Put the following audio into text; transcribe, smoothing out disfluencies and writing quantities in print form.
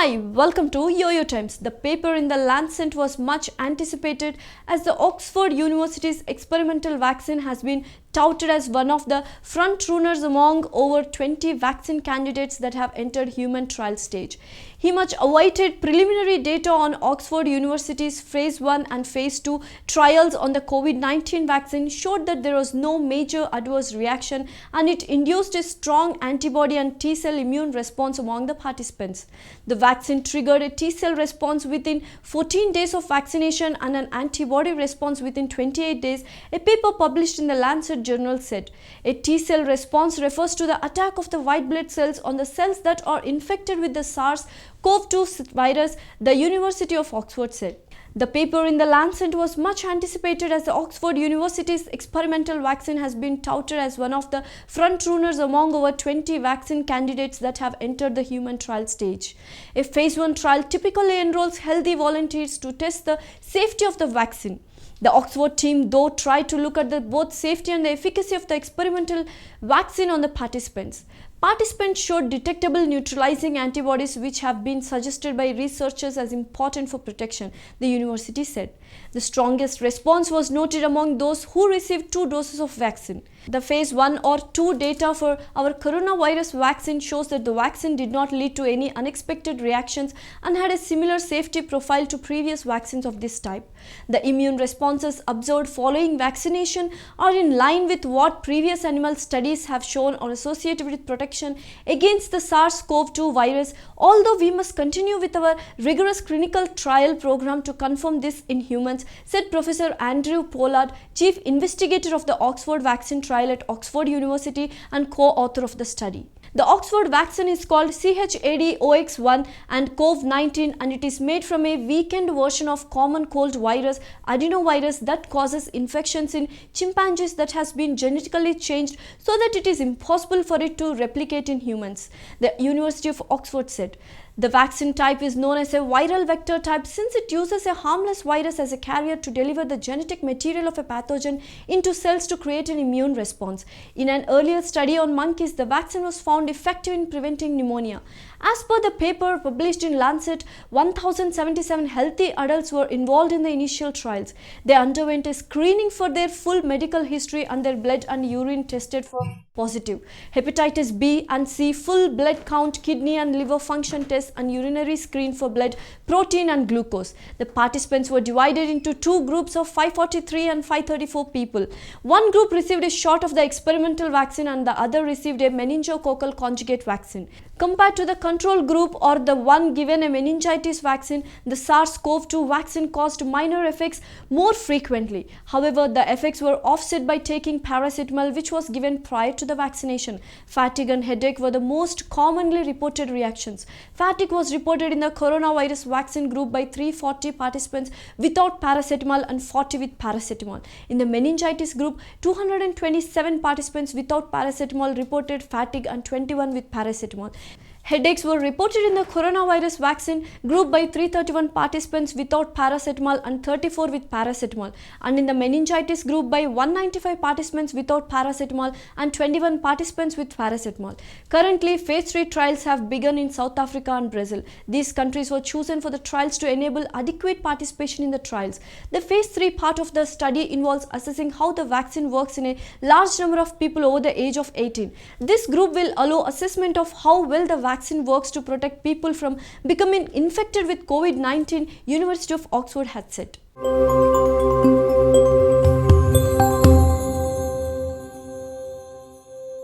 Hi, welcome to YOYO Times. The paper in the Lancet was much anticipated as the Oxford University's experimental vaccine has been touted as one of the front runners among over 20 vaccine candidates that have entered human trial stage. He much awaited preliminary data on Oxford University's phase 1 and phase 2 trials on the Covid-19 vaccine showed that there was no major adverse reaction and it induced a strong antibody and T-cell immune response among the participants. The vaccine triggered a T-cell response within 14 days of vaccination and an antibody response within 28 days, a paper published in the Lancet journal said. A T-cell response refers to the attack of the white blood cells on the cells that are infected with the SARS-CoV-2 virus, the University of Oxford said. The paper in the Lancet was much anticipated as the Oxford University's experimental vaccine has been touted as one of the front runners among over 20 vaccine candidates that have entered the human trial stage. A phase 1 trial typically enrolls healthy volunteers to test the safety of the vaccine. The Oxford team, though, tried to look at both safety and the efficacy of the experimental vaccine on the participants. Participants showed detectable neutralizing antibodies which have been suggested by researchers as important for protection, the university said. The strongest response was noted among those who received 2 doses of vaccine. The phase 1 or 2 data for our coronavirus vaccine shows that the vaccine did not lead to any unexpected reactions and had a similar safety profile to previous vaccines of this type. The immune responses observed following vaccination are in line with what previous animal studies have shown are associated with protection against the SARS-CoV-2 virus, although we must continue with our rigorous clinical trial program to confirm this in humans, said Professor Andrew Pollard, Chief Investigator of the Oxford Vaccine Trial at Oxford University and co-author of the study. The Oxford vaccine is called ChAd-OX1 and Covid-19 and it is made from a weakened version of common cold virus, adenovirus, that causes infections in chimpanzees that has been genetically changed so that it is impossible for it to replicate in humans, the University of Oxford said. The vaccine type is known as a viral vector type since it uses a harmless virus as a carrier to deliver the genetic material of a pathogen into cells to create an immune response. In an earlier study on monkeys, the vaccine was found effective in preventing pneumonia. As per the paper published in Lancet, 1,077 healthy adults were involved in the initial trials. They underwent a screening for their full medical history and their blood and urine tested for positive. Hepatitis B and C, full blood count, kidney and liver function tests and urinary screen for blood, protein and glucose. The participants were divided into 2 groups of 543 and 534 people. One group received a shot of the experimental vaccine and the other received a meningococcal conjugate vaccine. Compared to the control group or the one given a meningitis vaccine, the SARS-CoV-2 vaccine caused minor effects more frequently. However, the effects were offset by taking paracetamol, which was given prior to the vaccination. Fatigue and headache were the most commonly reported reactions. Fatigue was reported in the coronavirus vaccine group by 340 participants without paracetamol and 40 with paracetamol. In the meningitis group, 227 participants without paracetamol reported fatigue and 21 with paracetamol. Headaches were reported in the coronavirus vaccine group by 331 participants without paracetamol and 34 with paracetamol, and in the meningitis group by 195 participants without paracetamol and 21 participants with paracetamol. Currently, phase 3 trials have begun in South Africa and Brazil. These countries were chosen for the trials to enable adequate participation in the trials. The phase 3 part of the study involves assessing how the vaccine works in a large number of people over the age of 18. This group will allow assessment of how well the vaccine works to protect people from becoming infected with COVID-19, University of Oxford had said.